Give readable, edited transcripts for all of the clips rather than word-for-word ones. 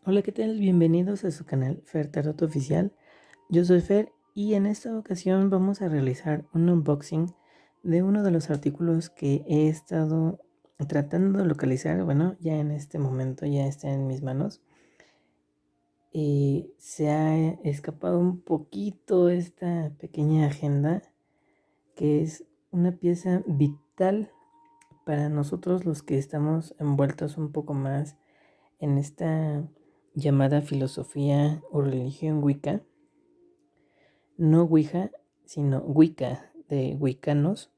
Hola, ¿qué tal? Bienvenidos a su canal Fer Tarot Oficial. Yo soy Fer y en esta ocasión vamos a realizar un unboxing de uno de los artículos que he estado tratando de localizar. Bueno, ya en este momento ya está en mis manos. Y se ha escapado un poquito esta pequeña agenda que es una pieza vital para nosotros los que estamos envueltos un poco más en esta llamada filosofía o religión Wicca, no Ouija, sino Wicca, de wiccanos,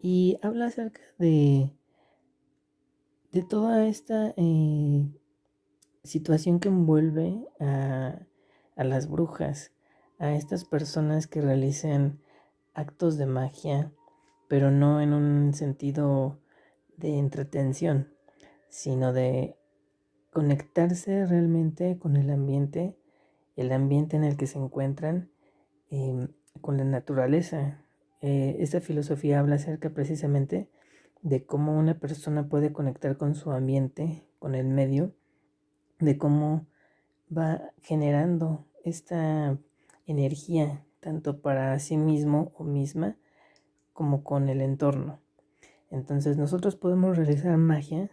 y habla acerca de toda esta situación que envuelve a las brujas, a estas personas que realizan actos de magia, pero no en un sentido de entretención, sino de conectarse realmente con el ambiente en el que se encuentran, eh, con la naturaleza. Esta filosofía habla acerca precisamente de cómo una persona puede conectar con su ambiente, con el medio, de cómo va generando esta energía tanto para sí mismo o misma como con el entorno. Entonces nosotros podemos realizar magia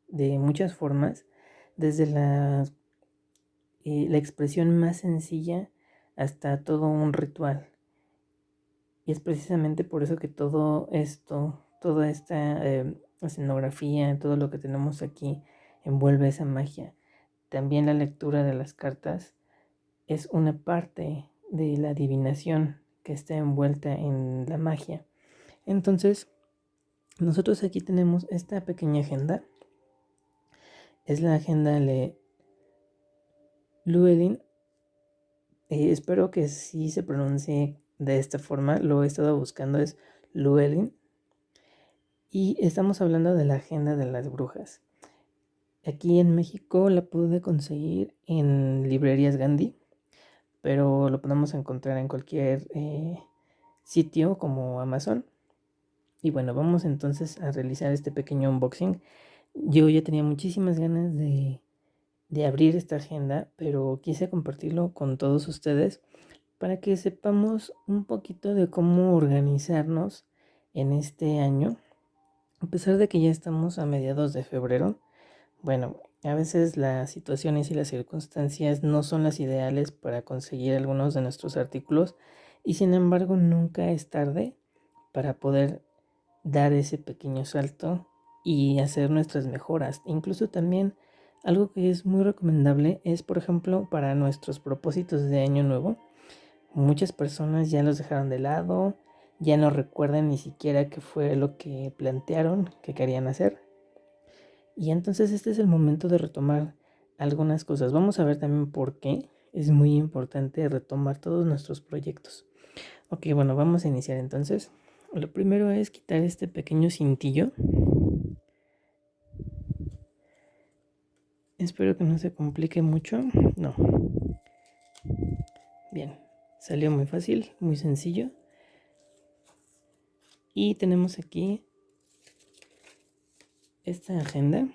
de muchas formas, desde la expresión más sencilla hasta todo un ritual. Y es precisamente por eso que todo esto, toda esta escenografía, todo lo que tenemos aquí envuelve esa magia. También la lectura de las cartas es una parte de la adivinación que está envuelta en la magia. Entonces, nosotros aquí tenemos esta pequeña agenda. Es la agenda de Llewellyn. Espero que sí se pronuncie de esta forma. Lo he estado buscando, es Llewellyn. Y estamos hablando de la agenda de las brujas. Aquí en México la pude conseguir en librerías Gandhi, pero lo podemos encontrar en cualquier sitio como Amazon. Y bueno, vamos entonces a realizar este pequeño unboxing. Yo ya tenía muchísimas ganas de abrir esta agenda, pero quise compartirlo con todos ustedes para que sepamos un poquito de cómo organizarnos en este año. A pesar de que ya estamos a mediados de febrero, bueno, a veces las situaciones y las circunstancias no son las ideales para conseguir algunos de nuestros artículos y sin embargo nunca es tarde para poder dar ese pequeño salto y hacer nuestras mejoras. Incluso también algo que es muy recomendable es, por ejemplo, para nuestros propósitos de año nuevo. Muchas personas ya los dejaron de lado, ya no recuerdan ni siquiera qué fue lo que plantearon que querían hacer. Y entonces este es el momento de retomar algunas cosas. Vamos a ver también por qué es muy importante retomar todos nuestros proyectos. Ok, bueno, vamos a iniciar entonces. Lo primero es quitar este pequeño cintillo. Espero que no se complique mucho. No. Bien, salió muy fácil, muy sencillo. Y tenemos aquí esta agenda.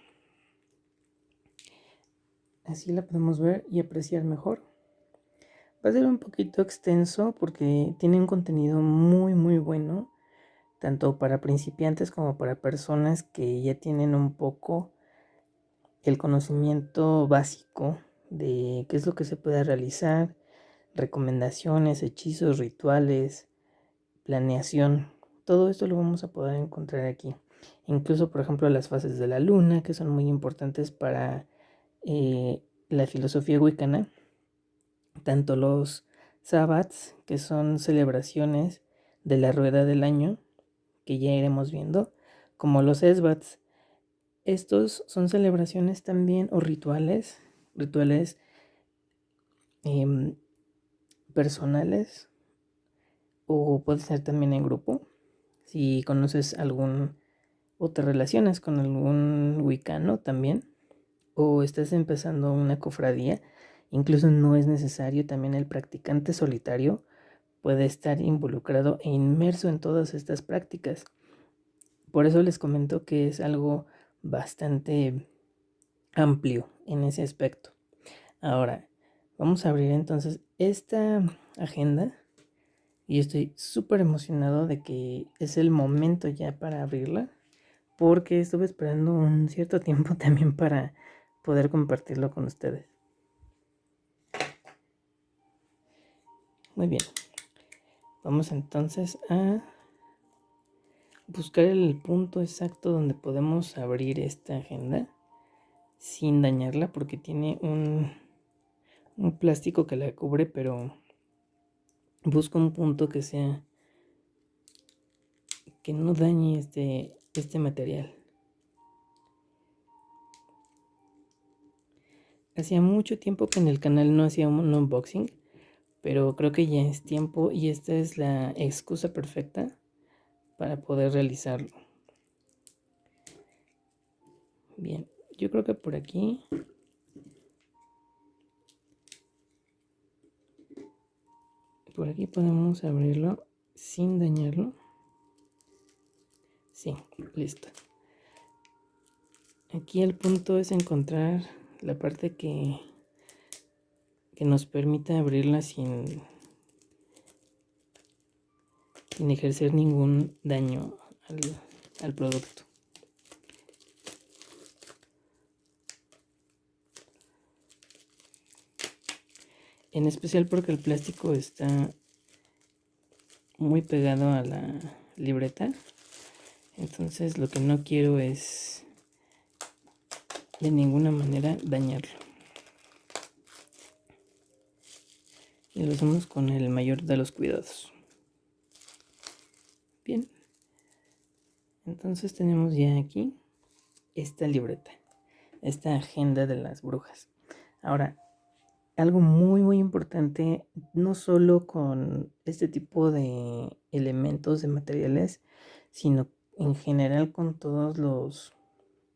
Así la podemos ver y apreciar mejor. Va a ser un poquito extenso porque tiene un contenido muy bueno, tanto para principiantes como para personas que ya tienen un poco el conocimiento básico de qué es lo que se puede realizar, recomendaciones, hechizos, rituales, planeación. Todo esto lo vamos a poder encontrar aquí. Incluso, por ejemplo, las fases de la luna, que son muy importantes para la filosofía wicana. Tanto los sabbats, que son celebraciones de la rueda del año, que ya iremos viendo, como los esbats. Estos son celebraciones también o rituales eh, personales, o puede ser también en grupo. Si conoces algún o te relacionas con algún wicano también, o estás empezando una cofradía, incluso no es necesario, también el practicante solitario puede estar involucrado e inmerso en todas estas prácticas. Por eso les comento que es algo bastante amplio en ese aspecto. Ahora, vamos a abrir entonces esta agenda y estoy súper emocionado de que es el momento ya para abrirla, porque estuve esperando un cierto tiempo también para poder compartirlo con ustedes. Muy bien, vamos entonces a buscar el punto exacto donde podemos abrir esta agenda sin dañarla, porque tiene un plástico que la cubre, pero busco un punto que sea, que no dañe este material. Hacía mucho tiempo que en el canal no hacía un unboxing, pero creo que ya es tiempo y esta es la excusa perfecta para poder realizarlo. Bien, yo creo que por aquí podemos abrirlo sin dañarlo. Sí, listo. Aquí el punto es encontrar la parte que nos permita abrirla sin ejercer ningún daño al producto. En especial porque el plástico está muy pegado a la libreta. Entonces lo que no quiero es de ninguna manera dañarlo. Y lo hacemos con el mayor de los cuidados. Bien. Entonces tenemos ya aquí esta libreta, esta agenda de las brujas. Ahora, algo muy importante, no solo con este tipo de elementos, de materiales, sino en general con todos los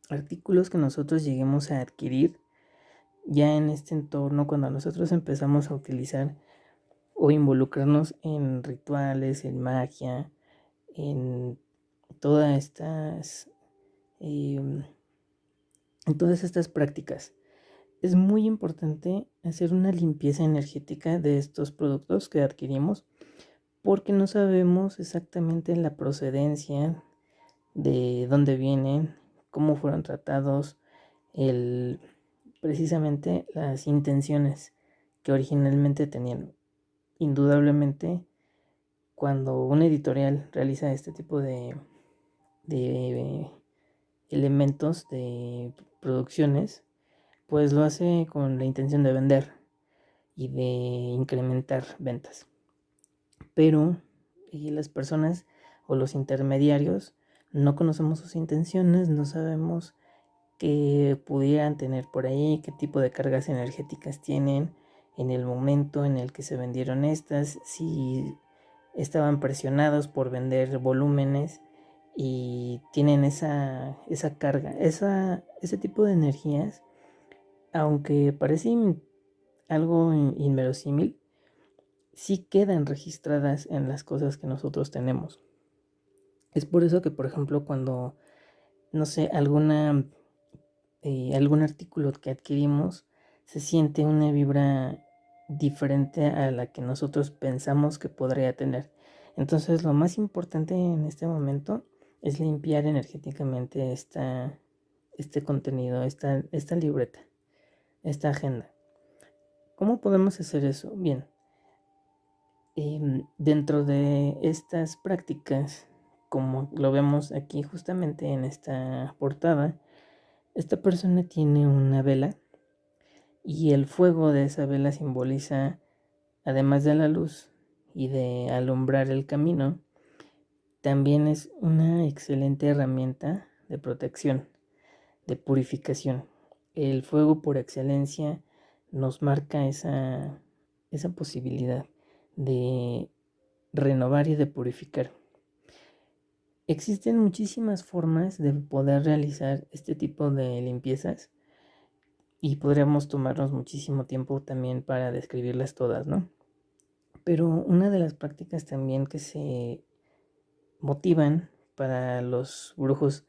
artículos que nosotros lleguemos a adquirir ya en este entorno, cuando nosotros empezamos a utilizar o involucrarnos en rituales, en magia, en todas estas en todas estas prácticas. Es muy importante hacer una limpieza energética de estos productos que adquirimos, porque no sabemos exactamente la procedencia, de dónde vienen, cómo fueron tratados, precisamente las intenciones que originalmente tenían. Indudablemente, cuando una editorial realiza este tipo de elementos, de producciones, pues lo hace con la intención de vender y de incrementar ventas. Pero las personas o los intermediarios no conocemos sus intenciones, no sabemos qué pudieran tener por ahí, qué tipo de cargas energéticas tienen en el momento en el que se vendieron estas, si estaban presionados por vender volúmenes y tienen esa carga, ese tipo de energías, aunque parecen algo inverosímil, sí quedan registradas en las cosas que nosotros tenemos. Es por eso que, por ejemplo, cuando, no sé, algún artículo que adquirimos, se siente una vibra diferente a la que nosotros pensamos que podría tener. Entonces, lo más importante en este momento es limpiar energéticamente este contenido, esta libreta, esta agenda. ¿Cómo podemos hacer eso? Bien, dentro de estas prácticas, como lo vemos aquí justamente en esta portada, esta persona tiene una vela y el fuego de esa vela simboliza, además de la luz y de alumbrar el camino, también es una excelente herramienta de protección, de purificación. El fuego por excelencia nos marca esa posibilidad de renovar y de purificar. Existen muchísimas formas de poder realizar este tipo de limpiezas y podríamos tomarnos muchísimo tiempo también para describirlas todas, ¿no? Pero una de las prácticas también que se motivan para los brujos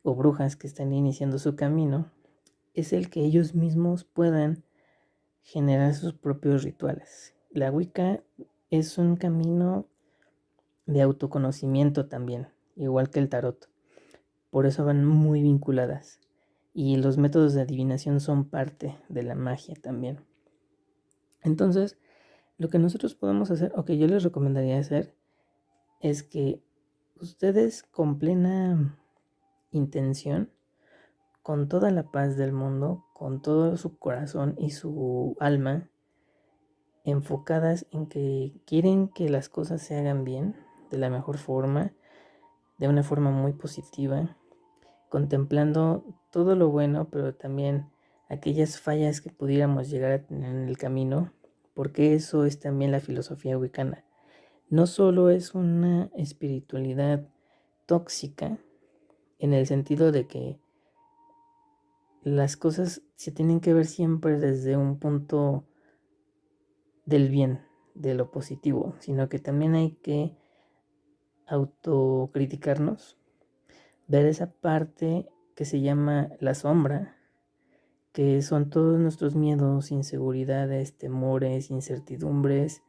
o brujas que están iniciando su camino es el que ellos mismos puedan generar sus propios rituales. La Wicca es un camino de autoconocimiento también, igual que el tarot. Por eso van muy vinculadas. Y los métodos de adivinación son parte de la magia también. Entonces, lo que nosotros podemos hacer, o que yo les recomendaría hacer, es que ustedes con plena intención, con toda la paz del mundo, con todo su corazón y su alma, enfocadas en que quieren que las cosas se hagan bien, de la mejor forma, de una forma muy positiva, contemplando todo lo bueno, pero también aquellas fallas que pudiéramos llegar a tener en el camino, porque eso es también la filosofía wicana. No solo es una espiritualidad tóxica, en el sentido de que las cosas se tienen que ver siempre desde un punto del bien, de lo positivo, sino que también hay que autocriticarnos, ver esa parte que se llama la sombra, que son todos nuestros miedos, inseguridades, temores, incertidumbres,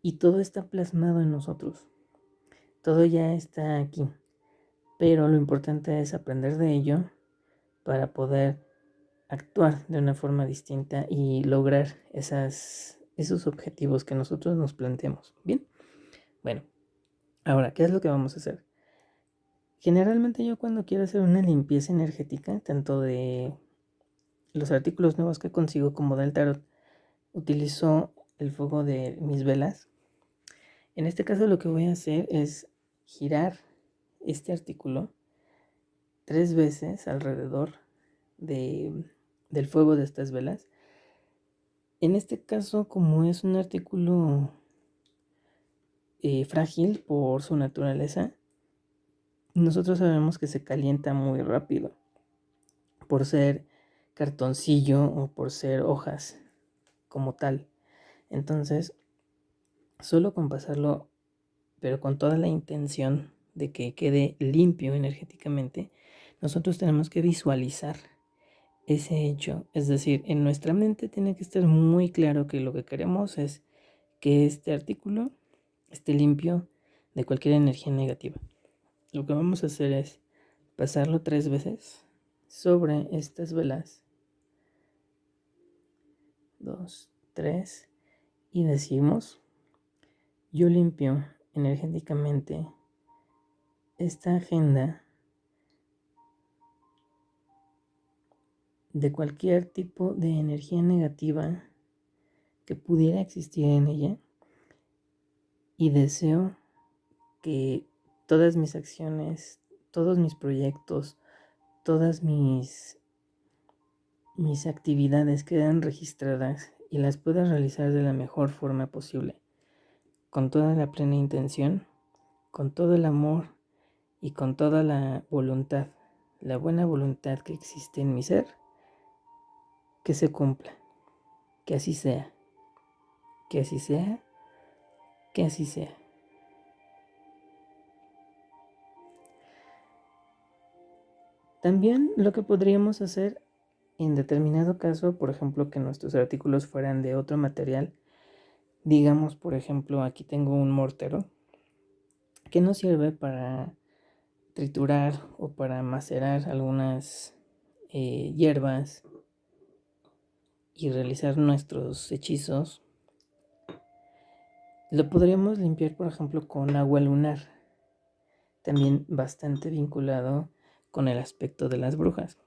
y todo está plasmado en nosotros. Todo ya está aquí, pero lo importante es aprender de ello para poder actuar de una forma distinta y lograr esos objetivos que nosotros nos planteemos. Bien, bueno, ahora, ¿qué es lo que vamos a hacer? Generalmente yo cuando quiero hacer una limpieza energética, tanto de los artículos nuevos que consigo como del tarot, utilizo el fuego de mis velas. En este caso lo que voy a hacer es girar este artículo 3 veces alrededor del fuego de estas velas. En este caso, como es un artículo frágil por su naturaleza, nosotros sabemos que se calienta muy rápido por ser cartoncillo o por ser hojas como tal. Entonces, solo con pasarlo, pero con toda la intención de que quede limpio energéticamente, nosotros tenemos que visualizar ese hecho. Es decir, en nuestra mente tiene que estar muy claro que lo que queremos es que este artículo esté limpio de cualquier energía negativa. Lo que vamos a hacer es pasarlo 3 veces sobre estas velas. 2, 3. Y decimos, yo limpio energéticamente esta agenda de cualquier tipo de energía negativa que pudiera existir en ella, y deseo que todas mis acciones, todos mis proyectos, todas mis actividades quedan registradas y las pueda realizar de la mejor forma posible, con toda la plena intención, con todo el amor y con toda la voluntad, la buena voluntad que existe en mi ser, que se cumpla, que así sea, que así sea, que así sea. También lo que podríamos hacer en determinado caso, por ejemplo, que nuestros artículos fueran de otro material, digamos, por ejemplo, aquí tengo un mortero que nos sirve para triturar o para macerar algunas hierbas y realizar nuestros hechizos. Lo podríamos limpiar, por ejemplo, con agua lunar, también bastante vinculado con el aspecto de las brujas.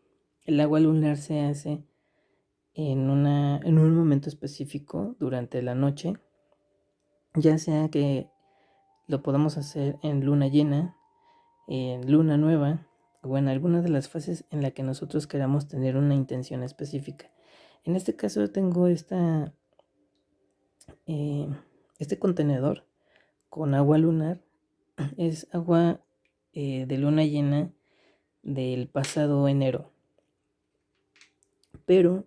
El agua lunar se hace en un momento específico durante la noche, ya sea que lo podamos hacer en luna llena, en luna nueva o en alguna de las fases en la que nosotros queramos tener una intención específica. En este caso tengo este contenedor con agua lunar. Es agua de luna llena del pasado enero, pero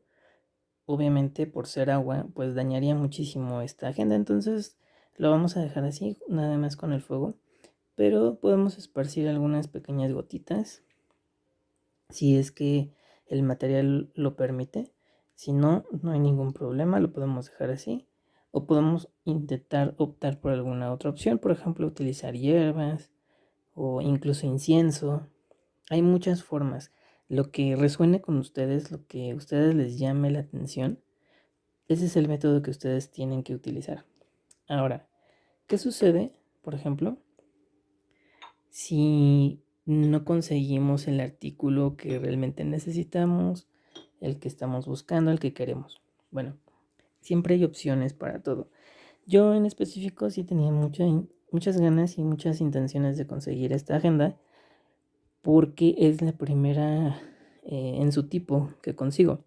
obviamente por ser agua pues dañaría muchísimo esta agenda, entonces lo vamos a dejar así, nada más con el fuego, pero podemos esparcir algunas pequeñas gotitas si es que el material lo permite. Si no, no hay ningún problema, lo podemos dejar así. O podemos intentar optar por alguna otra opción, por ejemplo, utilizar hierbas o incluso incienso. Hay muchas formas. Lo que resuene con ustedes, lo que a ustedes les llame la atención, ese es el método que ustedes tienen que utilizar. Ahora, ¿qué sucede, por ejemplo, si no conseguimos el artículo que realmente necesitamos, el que estamos buscando, el que queremos? Bueno, siempre hay opciones para todo. Yo en específico sí tenía muchas ganas y muchas intenciones de conseguir esta agenda porque es la primera en su tipo que consigo.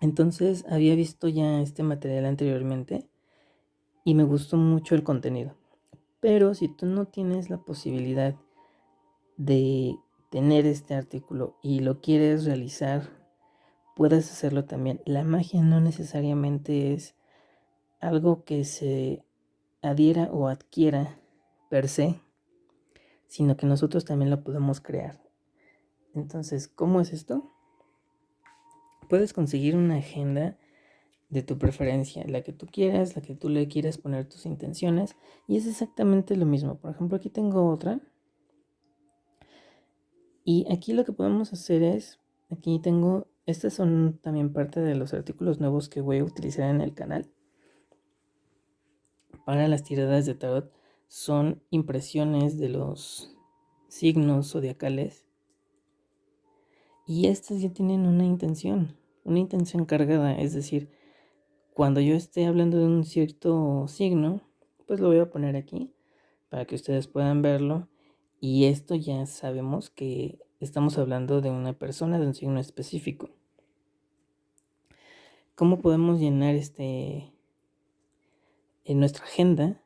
Entonces había visto ya este material anteriormente y me gustó mucho el contenido. Pero si tú no tienes la posibilidad de tener este artículo y lo quieres realizar, puedes hacerlo también. La magia no necesariamente es algo que se adhiera o adquiera per se, sino que nosotros también lo podemos crear. Entonces, ¿cómo es esto? Puedes conseguir una agenda de tu preferencia, la que tú quieras, la que tú le quieras poner tus intenciones, y es exactamente lo mismo. Por ejemplo, aquí tengo otra, y aquí lo que podemos hacer es, aquí tengo, estas son también parte de los artículos nuevos que voy a utilizar en el canal para las tiradas de tarot. Son impresiones de los signos zodiacales, y estas ya tienen una intención cargada, es decir, cuando yo esté hablando de un cierto signo, pues lo voy a poner aquí para que ustedes puedan verlo. Y esto ya sabemos que estamos hablando de una persona, de un signo específico. ¿Cómo podemos llenar en nuestra agenda?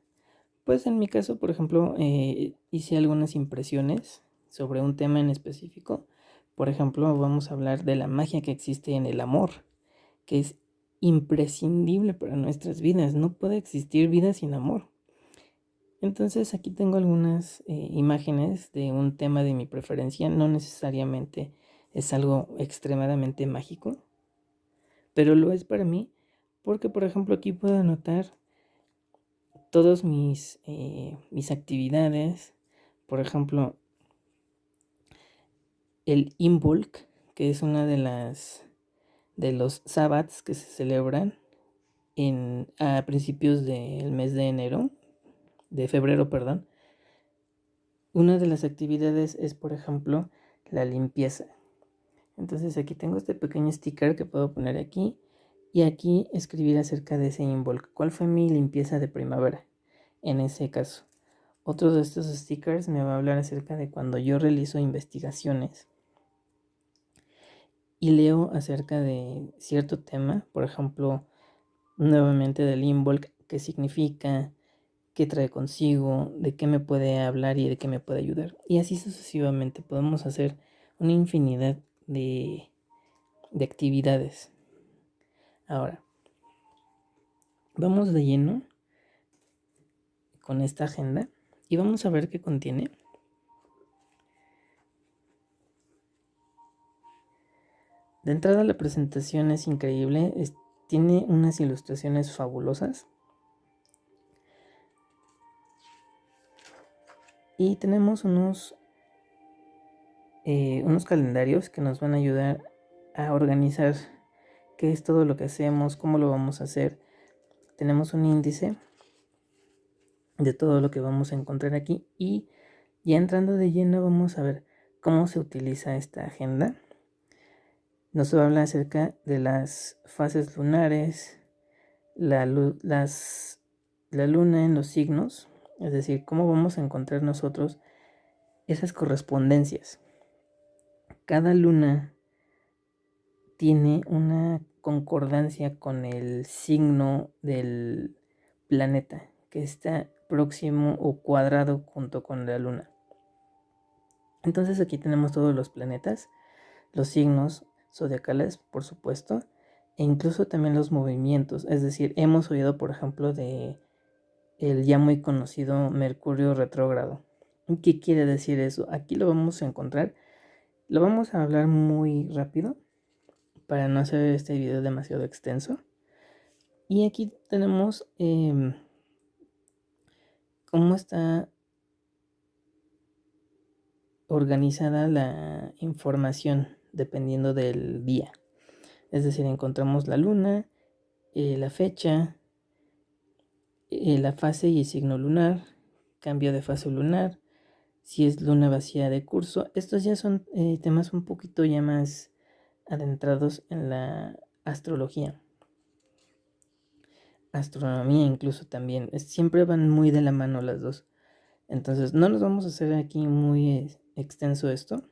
Pues en mi caso, por ejemplo, hice algunas impresiones sobre un tema en específico. Por ejemplo, vamos a hablar de la magia que existe en el amor, que es imprescindible para nuestras vidas. No puede existir vida sin amor. Entonces aquí tengo algunas imágenes de un tema de mi preferencia. No necesariamente es algo extremadamente mágico, pero lo es para mí porque, por ejemplo, aquí puedo anotar todas mis actividades. Por ejemplo, el Imbolc, que es una de los sabbats que se celebran a principios del mes de febrero, perdón. Una de las actividades es, por ejemplo, la limpieza. Entonces aquí tengo este pequeño sticker que puedo poner aquí y aquí escribir acerca de ese Imbolc. ¿Cuál fue mi limpieza de primavera en ese caso? Otro de estos stickers me va a hablar acerca de cuando yo realizo investigaciones y leo acerca de cierto tema, por ejemplo, nuevamente del Imbolc, qué significa, qué trae consigo, de qué me puede hablar y de qué me puede ayudar. Y así sucesivamente podemos hacer una infinidad de actividades. Ahora, vamos de lleno con esta agenda y vamos a ver qué contiene. De entrada la presentación es increíble, tiene unas ilustraciones fabulosas. Y tenemos unos calendarios que nos van a ayudar a organizar qué es todo lo que hacemos, cómo lo vamos a hacer. Tenemos un índice de todo lo que vamos a encontrar aquí y ya entrando de lleno vamos a ver cómo se utiliza esta agenda. Nos habla acerca de las fases lunares, la luna en los signos, es decir, cómo vamos a encontrar nosotros esas correspondencias. Cada luna tiene una concordancia con el signo del planeta que está próximo o cuadrado junto con la luna. Entonces aquí tenemos todos los planetas, los signos zodiacales, por supuesto, e incluso también los movimientos. Es decir, hemos oído, por ejemplo, de el ya muy conocido Mercurio retrógrado. ¿Qué quiere decir eso? Aquí lo vamos a encontrar. Lo vamos a hablar muy rápido para no hacer este video demasiado extenso. Y aquí tenemos cómo está organizada la información dependiendo del día. Es decir, encontramos la luna, la fecha, la fase y el signo lunar, cambio de fase lunar, si es luna vacía de curso. Estos ya son temas un poquito ya más adentrados en la astrología. Astronomía incluso también. Siempre van muy de la mano las dos. Entonces no nos vamos a hacer aquí muy extenso esto.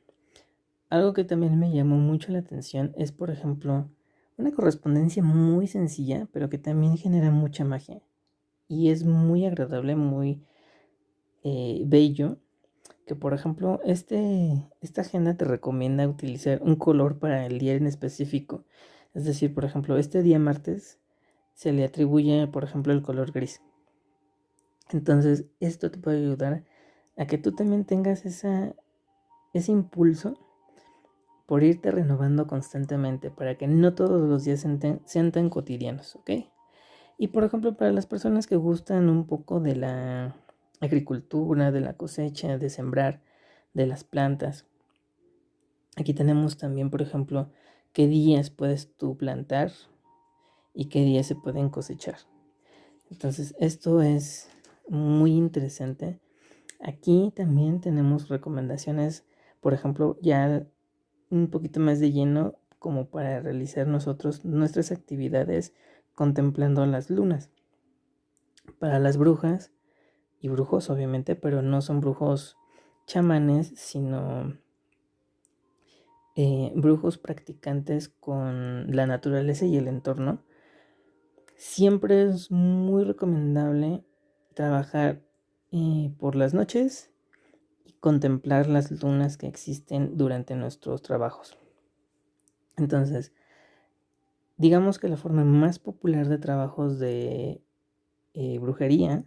Algo que también me llamó mucho la atención es, por ejemplo, una correspondencia muy sencilla, pero que también genera mucha magia. Y es muy agradable, muy bello. Que por ejemplo, esta agenda te recomienda utilizar un color para el día en específico. Es decir, por ejemplo, este día martes se le atribuye, por ejemplo, el color gris. Entonces, esto te puede ayudar a que tú también tengas ese impulso por irte renovando constantemente para que no todos los días sean tan cotidianos, ¿ok? Y por ejemplo, para las personas que gustan un poco de la agricultura, de la cosecha, de sembrar, de las plantas, aquí tenemos también, por ejemplo, qué días puedes tú plantar y qué días se pueden cosechar. Entonces, esto es muy interesante. Aquí también tenemos recomendaciones, por ejemplo, ya un poquito más de lleno como para realizar nosotros nuestras actividades contemplando las lunas. Para las brujas y brujos, obviamente, pero no son brujos chamanes, sino brujos practicantes con la naturaleza y el entorno. Siempre es muy recomendable trabajar por las noches y contemplar las lunas que existen durante nuestros trabajos. Entonces, digamos que la forma más popular de trabajos de brujería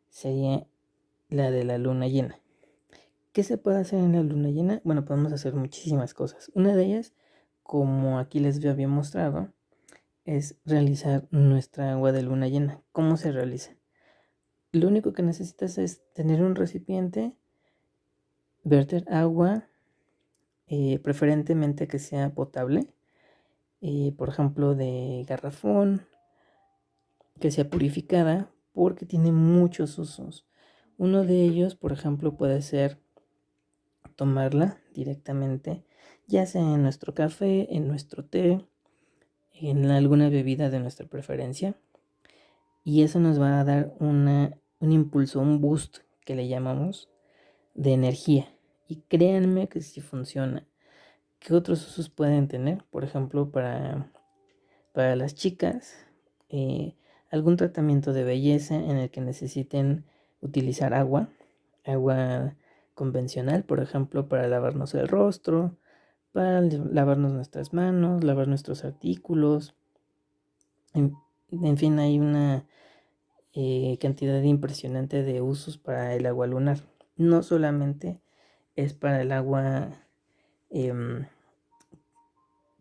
sería la de la luna llena. ¿Qué se puede hacer en la luna llena? Bueno, podemos hacer muchísimas cosas. Una de ellas, como aquí les había mostrado, es realizar nuestra agua de luna llena. ¿Cómo se realiza? Lo único que necesitas es tener un recipiente, verter agua, preferentemente que sea potable, por ejemplo de garrafón, que sea purificada, porque tiene muchos usos. Uno de ellos, por ejemplo, puede ser tomarla directamente, ya sea en nuestro café, en nuestro té, en alguna bebida de nuestra preferencia. Y eso nos va a dar un impulso, un boost que le llamamos de energía. Y créanme que sí funciona. ¿Qué otros usos pueden tener? Por ejemplo, para las chicas, algún tratamiento de belleza en el que necesiten utilizar agua convencional, por ejemplo, para lavarnos el rostro, para lavarnos nuestras manos, lavar nuestros artículos. En fin, hay una cantidad impresionante de usos para el agua lunar. No solamente es para el agua,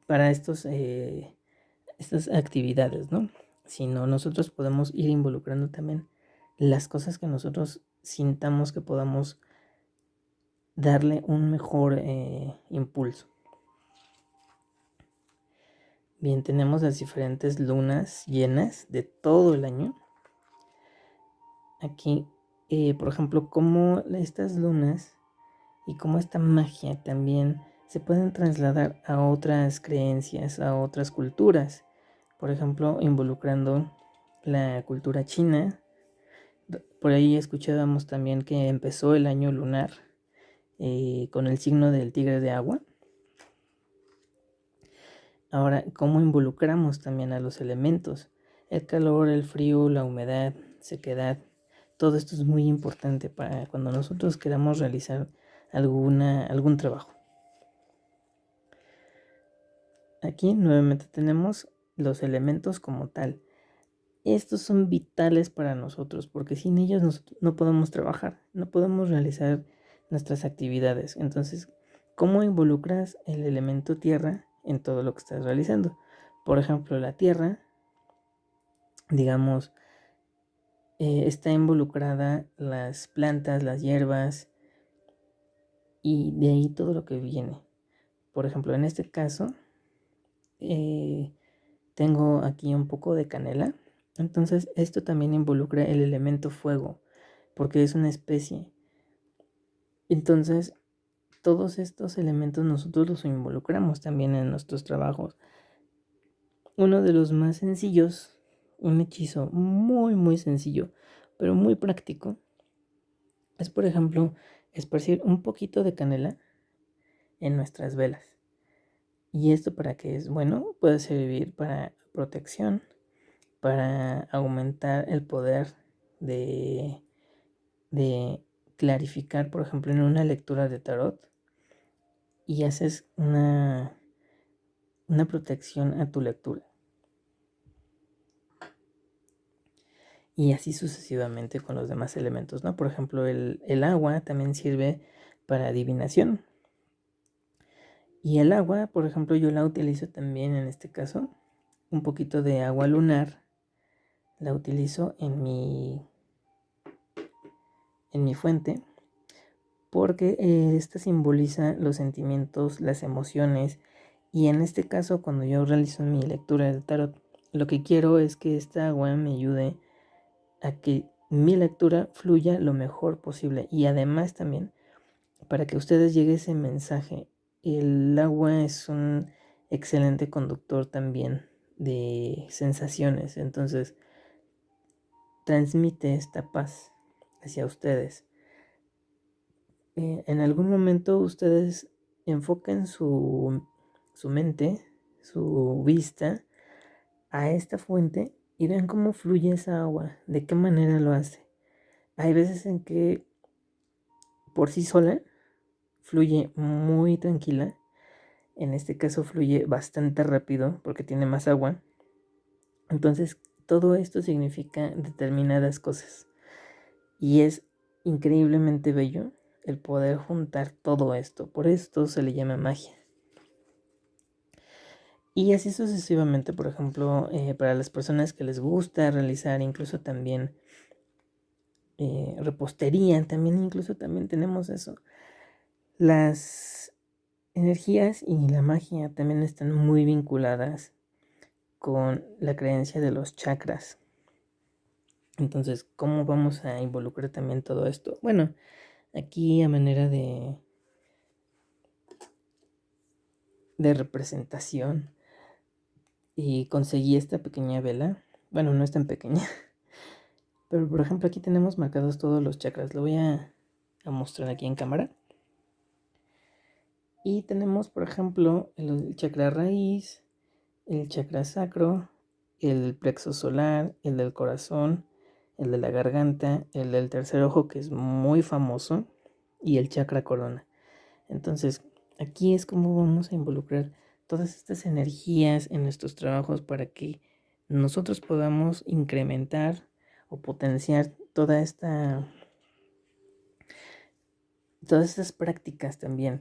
para estas actividades, ¿no? Sino nosotros podemos ir involucrando también las cosas que nosotros sintamos que podamos darle un mejor impulso. Bien, tenemos las diferentes lunas llenas de todo el año. Aquí, por ejemplo, cómo estas lunas y cómo esta magia también se pueden trasladar a otras creencias, a otras culturas. Por ejemplo, involucrando la cultura china. Por ahí escuchábamos también que empezó el año lunar con el signo del tigre de agua. Ahora, ¿cómo involucramos también a los elementos? El calor, el frío, la humedad, sequedad. Todo esto es muy importante para cuando nosotros queramos realizar algún trabajo. Aquí nuevamente tenemos los elementos como tal. Estos son vitales para nosotros porque sin ellos no podemos trabajar, no podemos realizar nuestras actividades. Entonces, ¿cómo involucras el elemento tierra en todo lo que estás realizando. Por ejemplo, la tierra, digamos, está involucrada las plantas, las hierbas y de ahí todo lo que viene. Por ejemplo, en este caso, tengo aquí un poco de canela. Entonces, esto también involucra el elemento fuego, porque es una especie. Entonces, todos estos elementos nosotros los involucramos también en nuestros trabajos. Uno de los más sencillos, un hechizo muy muy sencillo, pero muy práctico, es por ejemplo esparcir un poquito de canela en nuestras velas. ¿Y esto para qué es? Bueno, puede servir para protección, para aumentar el poder de, de clarificar, por ejemplo, en una lectura de tarot, y haces una protección a tu lectura. Y así sucesivamente con los demás elementos, ¿no? Por ejemplo, el agua también sirve para adivinación. Y el agua, por ejemplo, yo la utilizo también en este caso. Un poquito de agua lunar la utilizo en mi fuente, porque esta simboliza los sentimientos, las emociones. Y en este caso, cuando yo realizo mi lectura del tarot, lo que quiero es que esta agua me ayude a que mi lectura fluya lo mejor posible, y además también para que a ustedes llegue ese mensaje. El agua es un excelente conductor también de sensaciones, entonces transmite esta paz hacia ustedes. En algún momento ustedes enfoquen su mente, su vista a esta fuente y vean cómo fluye esa agua, de qué manera lo hace. Hay veces en que por sí sola fluye muy tranquila. En este caso fluye bastante rápido porque tiene más agua. Entonces todo esto significa determinadas cosas. Y es increíblemente bello el poder juntar todo esto. Por esto se le llama magia. Y así sucesivamente, por ejemplo, para las personas que les gusta realizar incluso también repostería, también incluso también tenemos eso. Las energías y la magia también están muy vinculadas con la creencia de los chakras. Entonces, ¿cómo vamos a involucrar también todo esto? Bueno, aquí a manera de representación, y conseguí esta pequeña vela. Bueno, no es tan pequeña, pero por ejemplo aquí tenemos marcados todos los chakras. Lo voy a mostrar aquí en cámara. Y tenemos, por ejemplo, el chakra raíz, el chakra sacro, el plexo solar, el del corazón, el de la garganta, el del tercer ojo, que es muy famoso, y el chakra corona. Entonces, aquí es como vamos a involucrar todas estas energías en nuestros trabajos para que nosotros podamos incrementar o potenciar todas estas prácticas también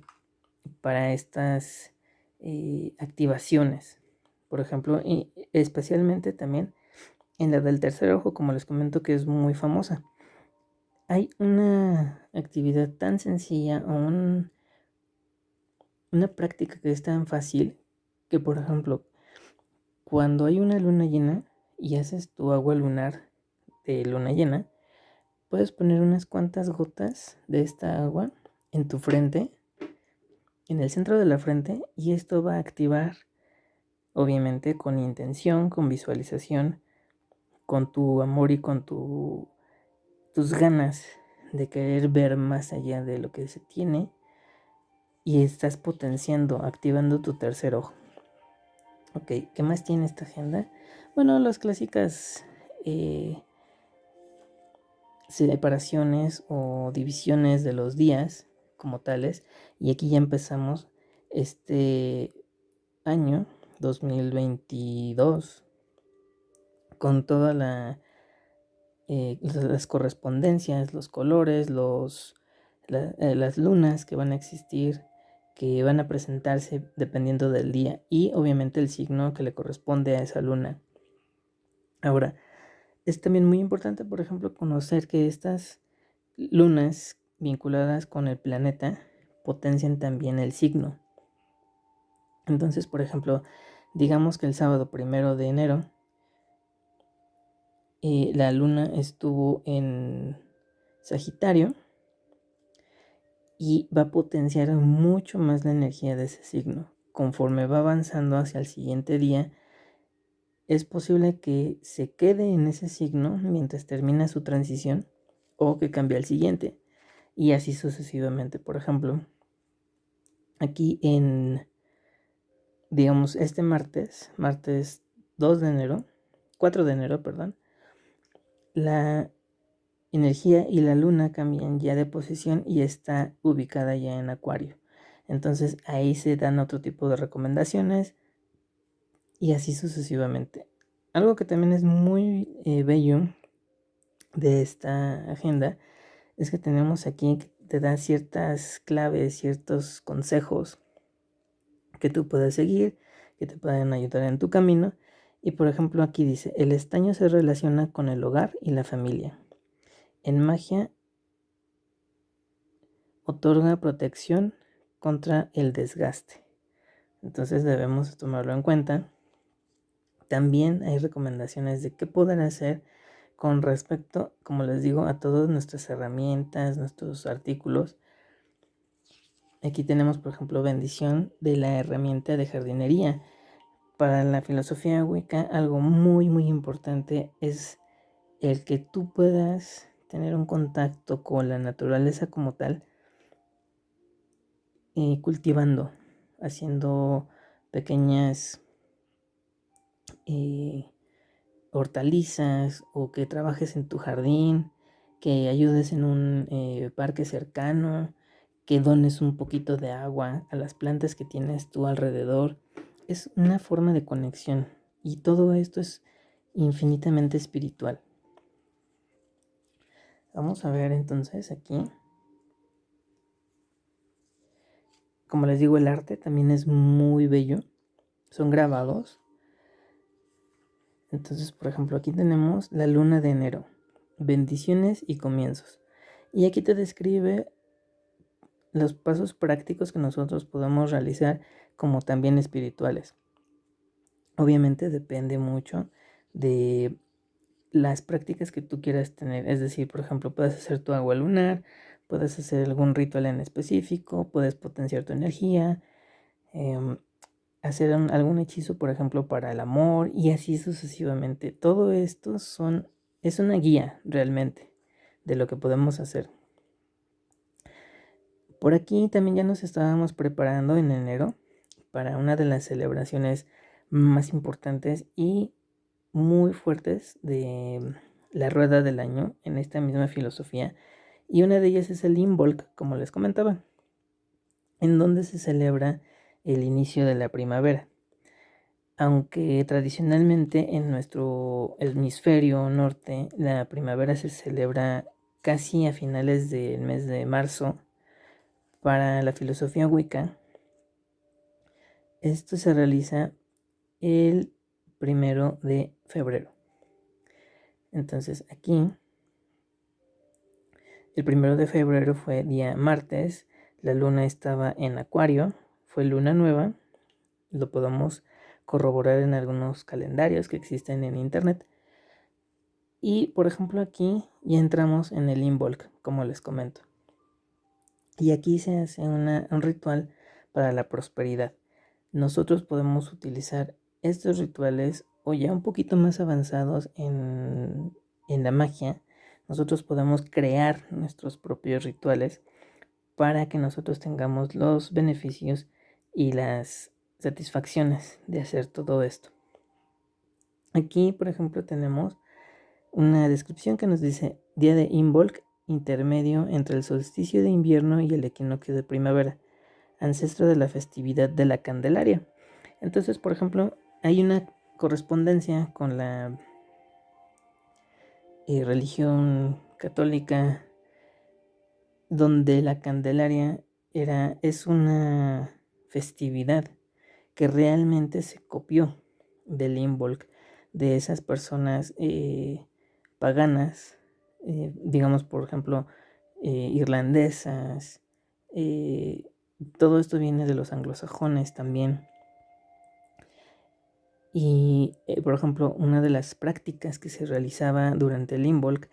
para estas activaciones. Por ejemplo, y especialmente también en la del tercer ojo, como les comento, que es muy famosa. Hay una actividad tan sencilla o una práctica que es tan fácil que, por ejemplo, cuando hay una luna llena y haces tu agua lunar de luna llena, puedes poner unas cuantas gotas de esta agua en tu frente, en el centro de la frente, y esto va a activar, obviamente con intención, con visualización, con tu amor y con tus ganas de querer ver más allá de lo que se tiene, y estás potenciando, activando tu tercer ojo. Ok, ¿qué más tiene esta agenda? Bueno, las clásicas separaciones o divisiones de los días como tales. Y aquí ya empezamos este año 2022 con toda las correspondencias, los colores, las lunas que van a existir, que van a presentarse dependiendo del día y obviamente el signo que le corresponde a esa luna. Ahora, es también muy importante, por ejemplo, conocer que estas lunas vinculadas con el planeta potencian también el signo. Entonces, por ejemplo, digamos que el sábado 1 de enero la luna estuvo en Sagitario y va a potenciar mucho más la energía de ese signo. Conforme va avanzando hacia el siguiente día, es posible que se quede en ese signo mientras termina su transición o que cambie al siguiente y así sucesivamente. Por ejemplo, aquí digamos, este martes 2 de enero, 4 de enero, perdón, la energía y la luna cambian ya de posición y está ubicada ya en Acuario. Entonces ahí se dan otro tipo de recomendaciones y así sucesivamente. Algo que también es muy bello de esta agenda es que tenemos aquí que te da ciertas claves, ciertos consejos que tú puedes seguir, que te pueden ayudar en tu camino. Y por ejemplo aquí dice, el estaño se relaciona con el hogar y la familia. En magia otorga protección contra el desgaste. Entonces debemos tomarlo en cuenta. También hay recomendaciones de qué poder hacer con respecto, como les digo, a todas nuestras herramientas, nuestros artículos. Aquí tenemos, por ejemplo, bendición de la herramienta de jardinería. Para la filosofía Wicca, algo muy, muy importante es el que tú puedas tener un contacto con la naturaleza como tal, cultivando, haciendo pequeñas hortalizas o que trabajes en tu jardín, que ayudes en un parque cercano, que dones un poquito de agua a las plantas que tienes tú alrededor. Es una forma de conexión y todo esto es infinitamente espiritual. Vamos a ver entonces aquí. Como les digo, el arte también es muy bello. Son grabados. Entonces, por ejemplo, aquí tenemos la luna de enero. Bendiciones y comienzos. Y aquí te describe los pasos prácticos que nosotros podemos realizar como también espirituales. Obviamente depende mucho de las prácticas que tú quieras tener. Es decir, por ejemplo, puedes hacer tu agua lunar, puedes hacer algún ritual en específico, puedes potenciar tu energía, hacer algún hechizo, por ejemplo, para el amor y así sucesivamente. Todo esto es una guía realmente de lo que podemos hacer. Por aquí también ya nos estábamos preparando en enero para una de las celebraciones más importantes y muy fuertes de la rueda del año en esta misma filosofía. Y una de ellas es el Imbolc, como les comentaba, en donde se celebra el inicio de la primavera. Aunque tradicionalmente en nuestro hemisferio norte la primavera se celebra casi a finales del mes de marzo, para la filosofía Wicca, esto se realiza el 1 de febrero. Entonces aquí, el 1 de febrero fue día martes, la luna estaba en Acuario, fue luna nueva, lo podemos corroborar en algunos calendarios que existen en internet. Y por ejemplo aquí ya entramos en el Imbolc, como les comento. Y aquí se hace un ritual para la prosperidad. Nosotros podemos utilizar estos rituales o ya un poquito más avanzados en la magia. Nosotros podemos crear nuestros propios rituales para que nosotros tengamos los beneficios y las satisfacciones de hacer todo esto. Aquí, por ejemplo, tenemos una descripción que nos dice día de Imbolc, intermedio entre el solsticio de invierno y el equinoccio de primavera, ancestro de la festividad de la Candelaria. Entonces, por ejemplo, hay una correspondencia con la religión católica donde la Candelaria es una festividad que realmente se copió del Imbolc, de esas personas paganas, digamos por ejemplo irlandesas. eh, Todo esto viene de los anglosajones también. Y por ejemplo, una de las prácticas que se realizaba durante el Imbolc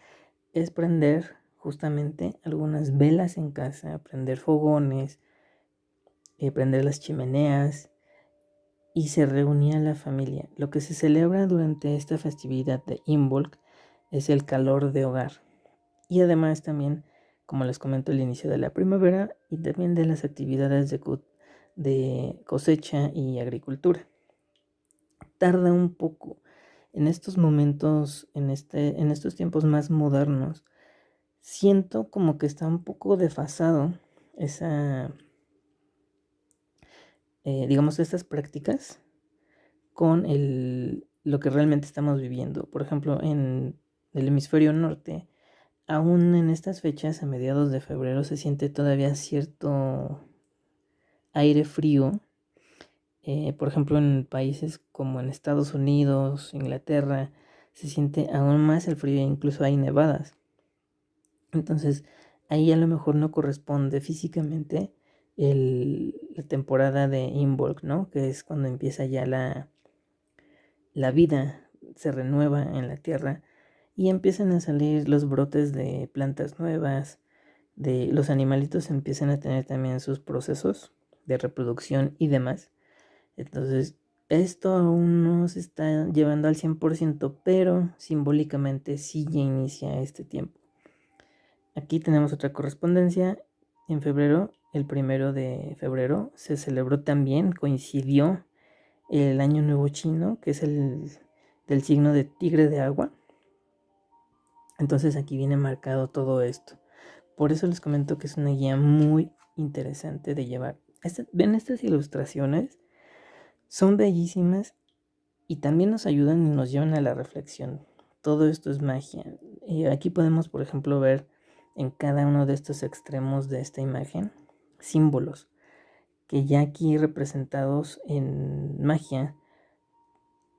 es prender justamente algunas velas en casa, prender fogones, prender las chimeneas, y se reunía la familia. Lo que se celebra durante esta festividad de Imbolc es el calor de hogar. Y además también, como les comento, el inicio de la primavera y también de las actividades de cosecha y agricultura. Tarda un poco en estos momentos, en estos tiempos más modernos. Siento como que está un poco desfasado esa, digamos, estas prácticas con lo que realmente estamos viviendo. Por ejemplo, en el hemisferio norte, aún en estas fechas, a mediados de febrero, se siente todavía cierto aire frío. Por ejemplo, en países como en Estados Unidos, Inglaterra, se siente aún más el frío e incluso hay nevadas. Entonces, ahí a lo mejor no corresponde físicamente la temporada de Imbolc, ¿no? Que es cuando empieza ya la vida se renueva en la tierra y empiezan a salir los brotes de plantas nuevas, de los animalitos empiezan a tener también sus procesos de reproducción y demás. Entonces, esto aún no se está llevando al 100%, pero simbólicamente sí ya inicia este tiempo. Aquí tenemos otra correspondencia. En febrero, el 1 de febrero, se celebró también, coincidió el Año Nuevo Chino, que es el del signo de tigre de agua. Entonces aquí viene marcado todo esto. Por eso les comento que es una guía muy interesante de llevar. Ven estas ilustraciones, son bellísimas y también nos ayudan y nos llevan a la reflexión. Todo esto es magia. Y aquí podemos, por ejemplo, ver en cada uno de estos extremos de esta imagen símbolos que ya aquí representados en magia.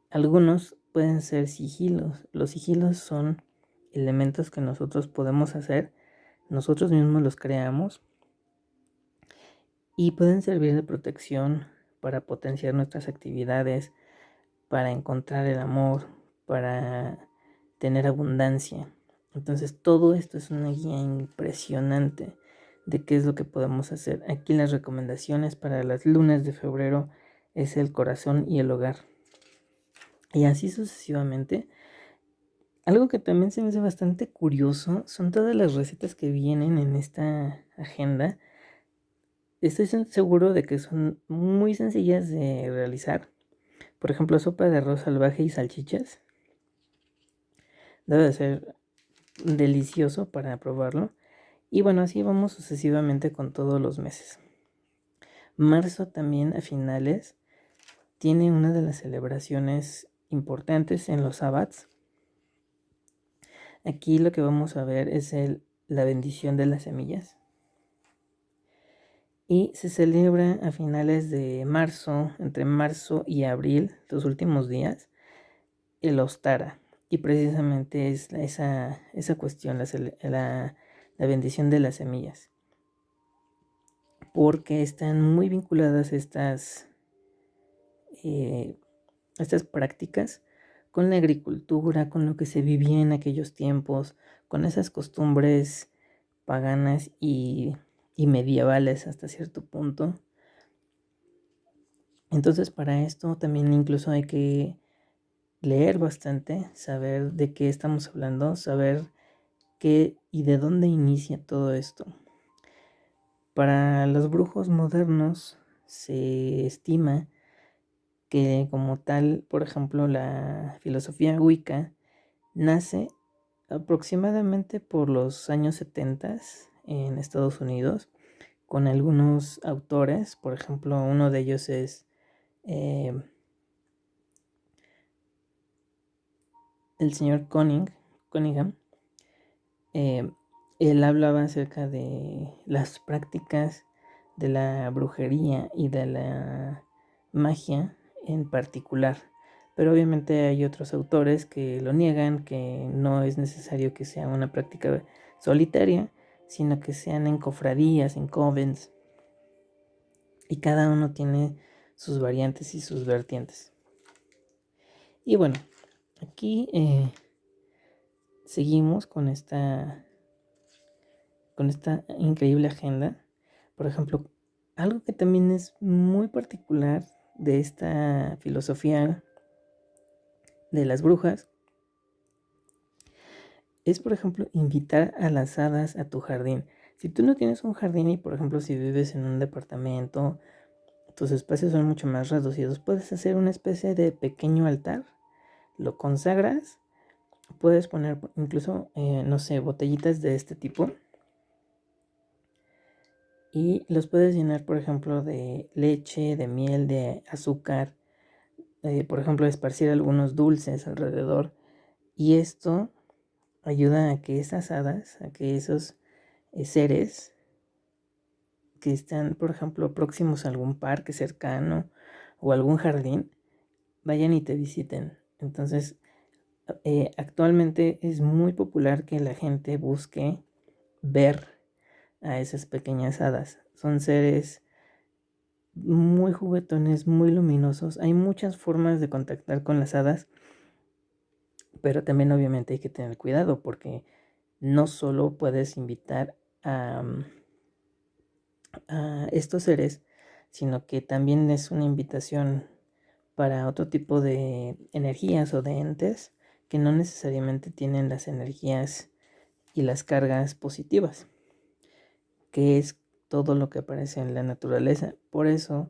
Algunos pueden ser sigilos. Los sigilos son elementos que nosotros podemos hacer, nosotros mismos los creamos y pueden servir de protección para potenciar nuestras actividades, para encontrar el amor, para tener abundancia. Entonces todo esto es una guía impresionante de qué es lo que podemos hacer. Aquí las recomendaciones para las lunas de febrero es el corazón y el hogar. Y así sucesivamente. Algo que también se me hace bastante curioso son todas las recetas que vienen en esta agenda. Estoy seguro de que son muy sencillas de realizar. Por ejemplo, sopa de arroz salvaje y salchichas. Debe de ser delicioso para probarlo. Y bueno, así vamos sucesivamente con todos los meses. Marzo también a finales tiene una de las celebraciones importantes en los sabbats. Aquí lo que vamos a ver es la bendición de las semillas. Y se celebra a finales de marzo, entre marzo y abril, los últimos días, el Ostara. Y precisamente es esa cuestión, la bendición de las semillas. Porque están muy vinculadas estas prácticas con la agricultura, con lo que se vivía en aquellos tiempos, con esas costumbres paganas y medievales hasta cierto punto. Entonces para esto también incluso hay que leer bastante, saber de qué estamos hablando, saber qué y de dónde inicia todo esto. Para los brujos modernos se estima que como tal, por ejemplo, la filosofía Wicca nace aproximadamente por los años 70 en Estados Unidos, con algunos autores. Por ejemplo, uno de ellos es el señor Cunningham. Él hablaba acerca de las prácticas de la brujería y de la magia en particular. Pero obviamente hay otros autores que lo niegan, que no es necesario que sea una práctica solitaria, sino que sean en cofradías, en covens, y cada uno tiene sus variantes y sus vertientes. Y bueno, aquí seguimos con esta increíble agenda. Por ejemplo, algo que también es muy particular de esta filosofía de las brujas es, por ejemplo, invitar a las hadas a tu jardín. Si tú no tienes un jardín y, por ejemplo, si vives en un departamento, tus espacios son mucho más reducidos, puedes hacer una especie de pequeño altar, lo consagras, puedes poner incluso, no sé, botellitas de este tipo y los puedes llenar, por ejemplo, de leche, de miel, de azúcar, por ejemplo, esparcir algunos dulces alrededor, y esto ayuda a que esas hadas, a que esos seres que están, por ejemplo, próximos a algún parque cercano o algún jardín, vayan y te visiten. Entonces, actualmente es muy popular que la gente busque ver a esas pequeñas hadas. Son seres muy juguetones, muy luminosos. Hay muchas formas de contactar con las hadas, pero también obviamente hay que tener cuidado porque no solo puedes invitar a estos seres, sino que también es una invitación para otro tipo de energías o de entes que no necesariamente tienen las energías y las cargas positivas, que es todo lo que aparece en la naturaleza. Por eso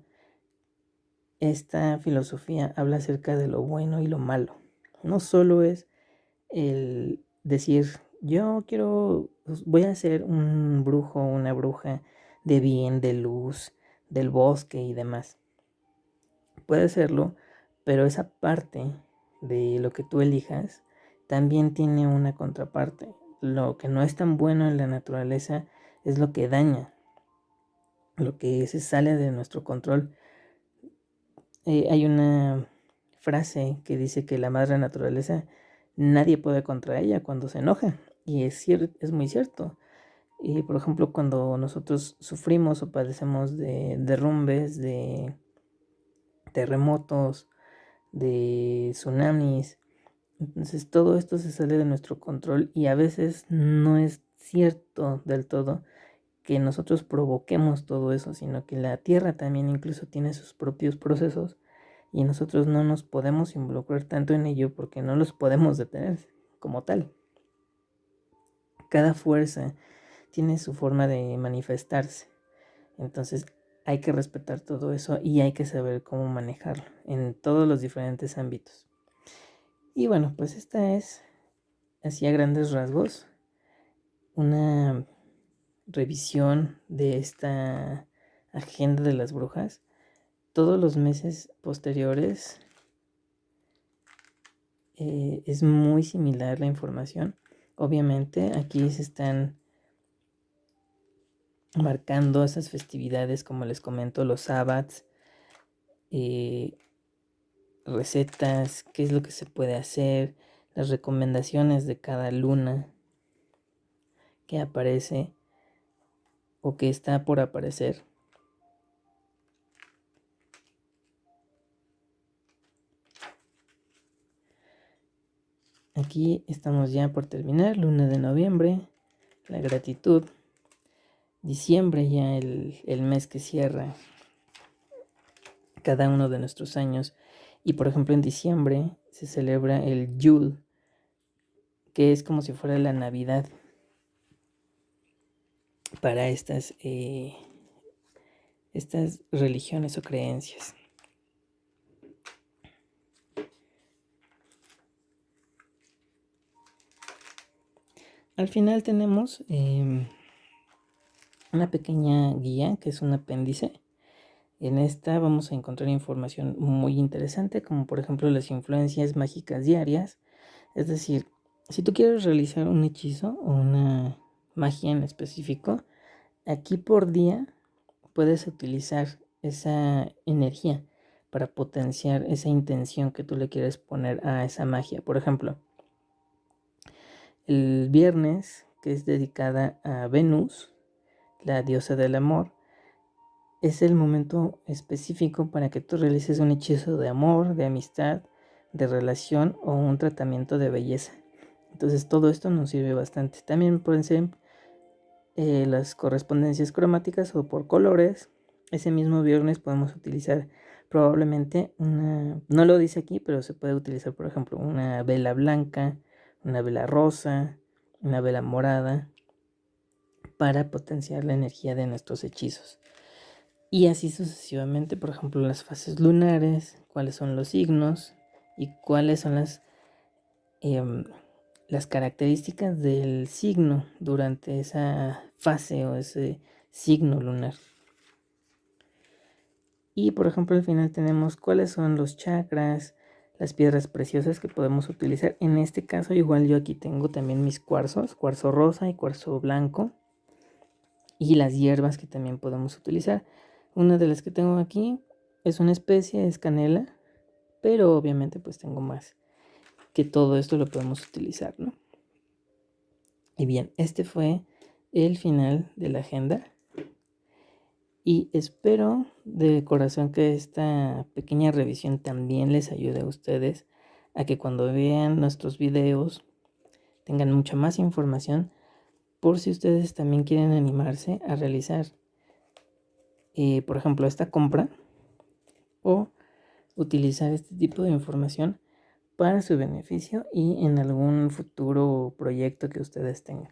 esta filosofía habla acerca de lo bueno y lo malo. No solo es el decir, yo quiero, pues, voy a ser un brujo o una bruja de bien, de luz, del bosque y demás. Puede serlo, pero esa parte de lo que tú elijas también tiene una contraparte. Lo que no es tan bueno en la naturaleza es lo que daña, lo que se sale de nuestro control. Hay una frase que dice que la madre naturaleza nadie puede contra ella cuando se enoja, y es muy cierto. Y por ejemplo, cuando nosotros sufrimos o padecemos de derrumbes, de terremotos, de tsunamis, entonces todo esto se sale de nuestro control y a veces no es cierto del todo que nosotros provoquemos todo eso, sino que la Tierra también incluso tiene sus propios procesos y nosotros no nos podemos involucrar tanto en ello porque no los podemos detener como tal. Cada fuerza tiene su forma de manifestarse, entonces hay que respetar todo eso y hay que saber cómo manejarlo en todos los diferentes ámbitos. Y bueno, pues esta es, así a grandes rasgos, una revisión de esta agenda de las brujas. Todos los meses posteriores es muy similar la información. Obviamente aquí se están marcando esas festividades, como les comento, los sabbats, recetas, qué es lo que se puede hacer, las recomendaciones de cada luna que aparece o que está por aparecer. Aquí estamos ya por terminar, luna de noviembre, la gratitud, diciembre ya el mes que cierra cada uno de nuestros años, y por ejemplo en diciembre se celebra el Yule, que es como si fuera la Navidad para estas religiones o creencias. Al final tenemos una pequeña guía que es un apéndice. En esta vamos a encontrar información muy interesante, como por ejemplo las influencias mágicas diarias. Es decir, si tú quieres realizar un hechizo o una magia en específico, aquí por día puedes utilizar esa energía para potenciar esa intención que tú le quieres poner a esa magia. Por ejemplo, el viernes, que es dedicada a Venus, la diosa del amor, es el momento específico para que tú realices un hechizo de amor, de amistad, de relación o un tratamiento de belleza. Entonces todo esto nos sirve bastante. También pueden ser las correspondencias cromáticas o por colores. Ese mismo viernes podemos utilizar probablemente no lo dice aquí, pero se puede utilizar, por ejemplo, una vela blanca, una vela rosa, una vela morada, para potenciar la energía de nuestros hechizos. Y así sucesivamente, por ejemplo, las fases lunares, cuáles son los signos y cuáles son las características del signo durante esa fase o ese signo lunar. Y por ejemplo al final tenemos cuáles son los chakras, las piedras preciosas que podemos utilizar. En este caso igual yo aquí tengo también mis cuarzos, cuarzo rosa y cuarzo blanco. Y las hierbas que también podemos utilizar. Una de las que tengo aquí es una especie, es canela, pero obviamente pues tengo más, que todo esto lo podemos utilizar, ¿no? Y bien, este fue el final de la agenda y espero de corazón que esta pequeña revisión también les ayude a ustedes a que cuando vean nuestros videos tengan mucha más información, por si ustedes también quieren animarse a realizar, por ejemplo, esta compra o utilizar este tipo de información para su beneficio y en algún futuro proyecto que ustedes tengan.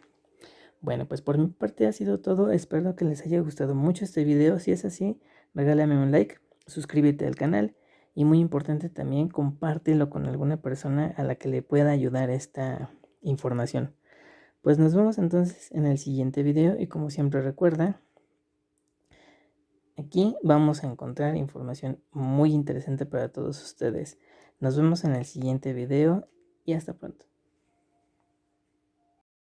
Bueno, pues por mi parte ha sido todo. Espero que les haya gustado mucho este video. Si es así, regálame un like, suscríbete al canal y muy importante también, compártelo con alguna persona a la que le pueda ayudar esta información. Pues nos vemos entonces en el siguiente video y como siempre recuerda, aquí vamos a encontrar información muy interesante para todos ustedes. Nos vemos en el siguiente video y hasta pronto.